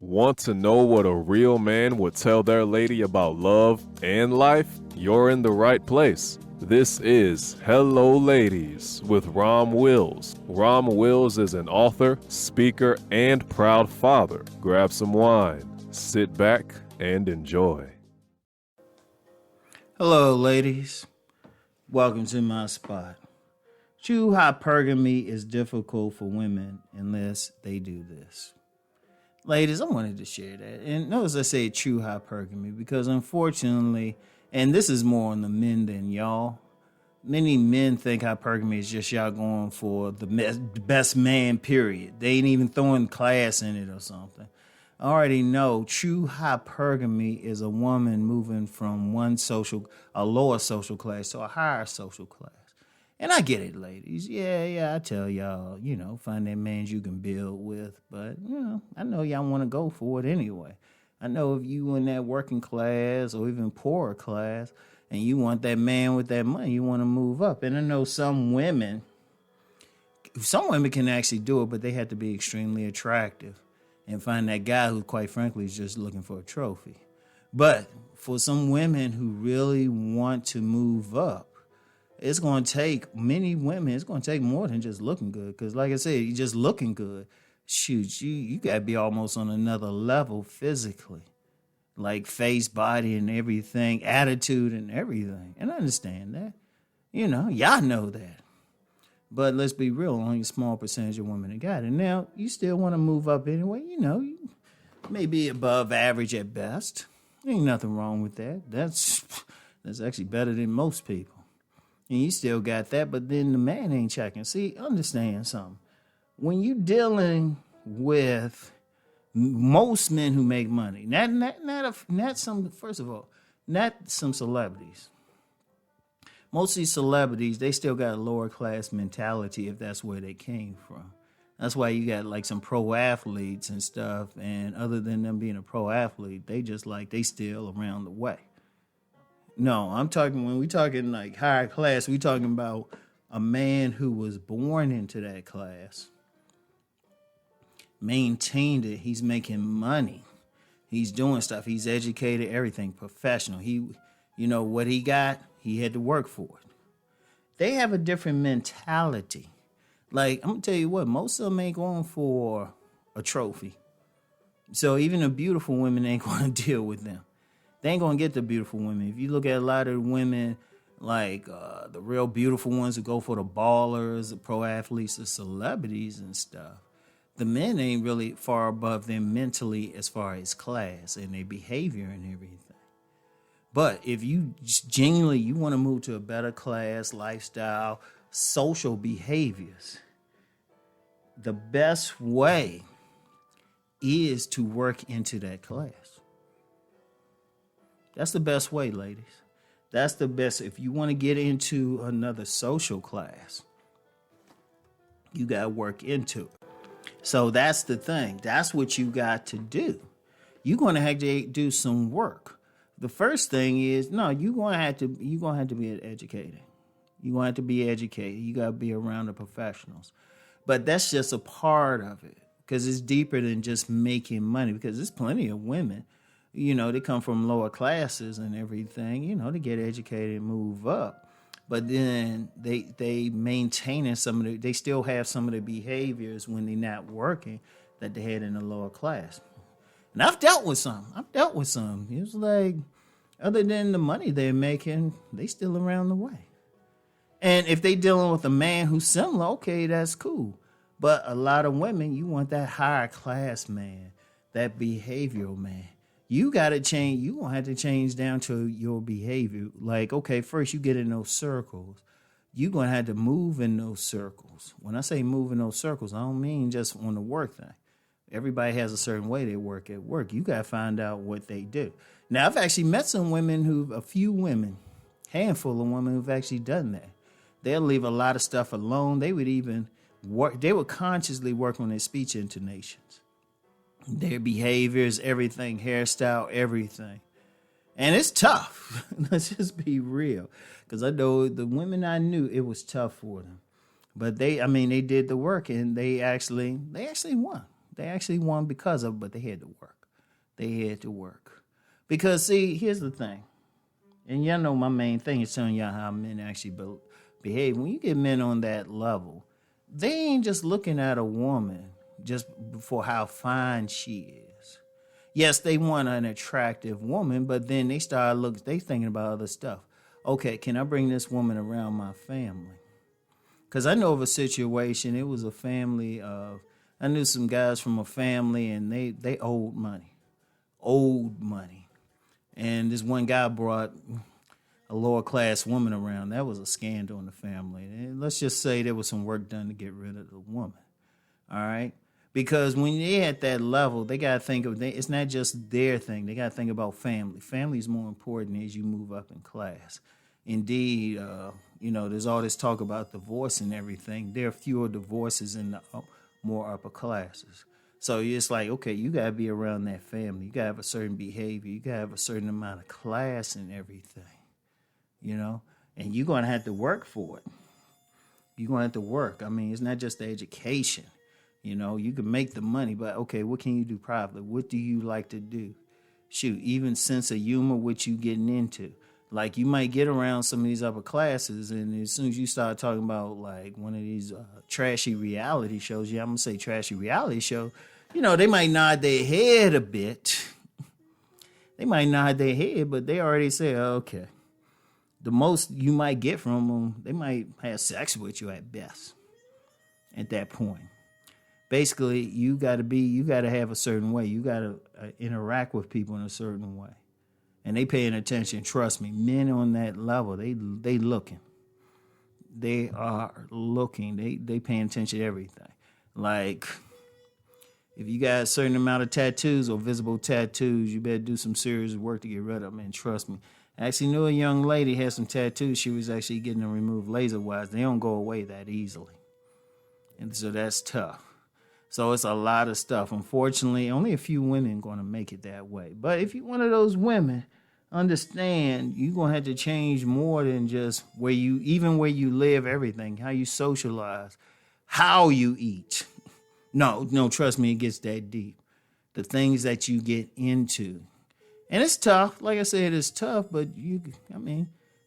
Want to know what a real man would tell their lady about love and life? You're in the right place. This is Hello Ladies with Rom Wills. Rom Wills is an author, speaker, and proud father. Grab some wine, sit back, and enjoy. Hello, ladies. Welcome to my spot. True hypergamy is difficult for women unless they do this. Ladies, I wanted to share that. And notice I say true hypergamy because unfortunately, and this is more on the men than y'all, many men think hypergamy is just y'all going for the best man, period. They ain't even throwing class in it or something. I already know true hypergamy is a woman moving from a lower social class to a higher social class. And I get it, ladies. Yeah, I tell y'all, find that man you can build with. But, I know y'all want to go for it anyway. I know if you in that working class or even poorer class and you want that man with that money, you want to move up. And I know some women can actually do it, but they have to be extremely attractive and find that guy who, quite frankly, is just looking for a trophy. But for some women who really want to move up, it's going to take many women. It's going to take more than just looking good. Because like I said, you just looking good. Shoot, you got to be almost on another level physically. Like face, body, and everything, attitude and everything. And I understand that. Y'all know that. But let's be real, only a small percentage of women have got it. Now, you still want to move up anyway. You may be above average at best. Ain't nothing wrong with that. That's actually better than most people. And you still got that, but then the man ain't checking. See, understand something. When you dealing with most men who make money, not some celebrities. Most of these celebrities, they still got a lower class mentality if that's where they came from. That's why you got like some pro athletes and stuff, and other than them being a pro athlete, they still around the way. No, when we talking like higher class, we talking about a man who was born into that class, maintained it. He's making money. He's doing stuff. He's educated, everything professional. What he got, he had to work for it. They have a different mentality. Like, I'm going to tell you what, most of them ain't going for a trophy. So even the beautiful women ain't going to deal with them. They ain't going to get the beautiful women. If you look at a lot of women, like the real beautiful ones who go for the ballers, the pro athletes, the celebrities and stuff, the men ain't really far above them mentally as far as class and their behavior and everything. But if you genuinely want to move to a better class, lifestyle, social behaviors, the best way is to work into that class. That's the best way, ladies. That's the best. If you want to get into another social class, you got to work into it. So that's the thing. That's what you got to do. You're going to have to do some work. The first thing is, you're going to have to be educated. You're going to have to be educated. You got to be around the professionals. But that's just a part of it because it's deeper than just making money, because there's plenty of women, they come from lower classes and everything, to get educated and move up. But then they maintaining they still have some of the behaviors when they're not working that they had in the lower class. And I've dealt with some. It's like, other than the money they're making, they still around the way. And if they dealing with a man who's similar, okay, that's cool. But a lot of women, you want that higher class man, that behavioral man. You got to change. You going to have to change down to your behavior. Like, okay, first you get in those circles. You're going to have to move in those circles. When I say move in those circles, I don't mean just on the work thing. Everybody has a certain way they work at work. You got to find out what they do. Now, I've actually met some women handful of women who've actually done that. They'll leave a lot of stuff alone. They would consciously work on their speech intonations, their behaviors, everything, hairstyle, everything. And it's tough. Let's just be real. Because I know the women I knew, it was tough for them. But they did the work and they actually won. They actually won because of it, but they had to work. They had to work. Because, see, here's the thing. And y'all know my main thing is telling y'all how men actually behave. When you get men on that level, they ain't just looking at a woman just for how fine she is. Yes, they want an attractive woman, but then they thinking about other stuff. Okay, can I bring this woman around my family? Because I know of a situation, it was a family of, I knew some guys from a family and they owed money. And this one guy brought a lower class woman around. That was a scandal in the family. And let's just say there was some work done to get rid of the woman. All right? Because when they're at that level, they got to think of, it's not just their thing. They got to think about family. Family is more important as you move up in class. Indeed, there's all this talk about divorce and everything. There are fewer divorces in the more upper classes. So it's like, okay, you got to be around that family. You got to have a certain behavior. You got to have a certain amount of class and everything, and you're going to have to work for it. You're going to have to work. I mean, it's not just the education. You can make the money, but okay, what can you do privately? What do you like to do? Shoot, even sense of humor, what you getting into. Like, you might get around some of these upper classes, and as soon as you start talking about, like, one of these trashy reality shows, I'm going to say trashy reality show, they might nod their head a bit. They might nod their head, but they already say, okay. The most you might get from them, they might have sex with you at best at that point. Basically, you got to have a certain way. You got to interact with people in a certain way. And they paying attention. Trust me, men on that level, they looking. They are looking. They paying attention to everything. Like, if you got a certain amount of tattoos or visible tattoos, you better do some serious work to get rid of them. And trust me, I actually knew a young lady had some tattoos. She was actually getting them removed laser-wise. They don't go away that easily. And so that's tough. So it's a lot of stuff. Unfortunately, only a few women going to make it that way. But if you're one of those women, understand you're going to have to change more than just where you live, everything, how you socialize, how you eat. No, trust me, it gets that deep. The things that you get into. And it's tough. Like I said, it's tough, but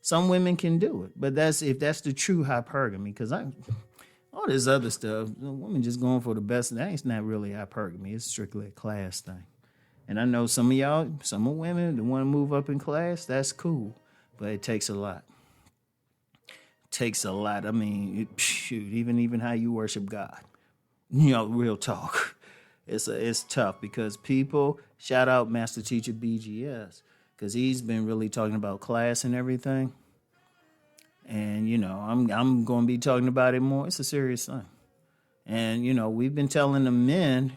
some women can do it. But if that's the true hypergamy, because all this other stuff, women just going for the best. That ain't not really hypergamy. It's strictly a class thing. And I know some of y'all, some of women that want to move up in class, that's cool. But it takes a lot. I mean, even how you worship God. Real talk. It's tough because people, shout out Master Teacher BGS, because he's been really talking about class and everything. And, I'm going to be talking about it more. It's a serious thing. And, we've been telling the men,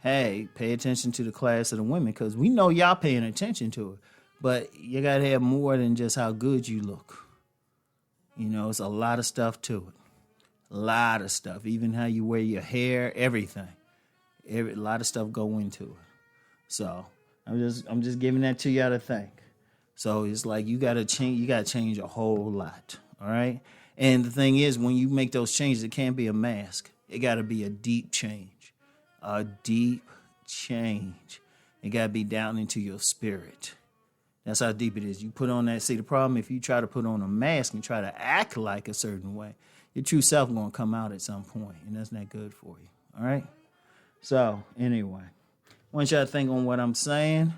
hey, pay attention to the class of the women, because we know y'all paying attention to it. But you got to have more than just how good you look. It's a lot of stuff to it. A lot of stuff. Even how you wear your hair, everything. A lot of stuff go into it. So I'm just giving that to y'all to think. So it's like you gotta change a whole lot. All right. And the thing is, when you make those changes, it can't be a mask. It gotta be a deep change. A deep change. It gotta be down into your spirit. That's how deep it is. You put on that. See, the problem, if you try to put on a mask and try to act like a certain way, your true self gonna come out at some point, and that's not good for you. All right. So anyway, I want y'all to think on what I'm saying.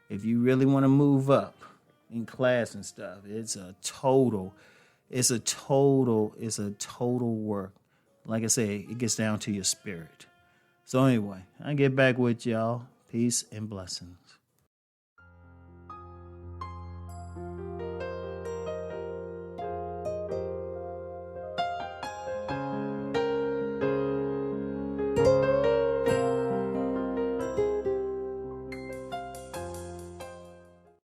If you really want to move up in class and stuff, it's a total work. Like I say, it gets down to your spirit. So anyway, I get back with y'all. Peace and blessings.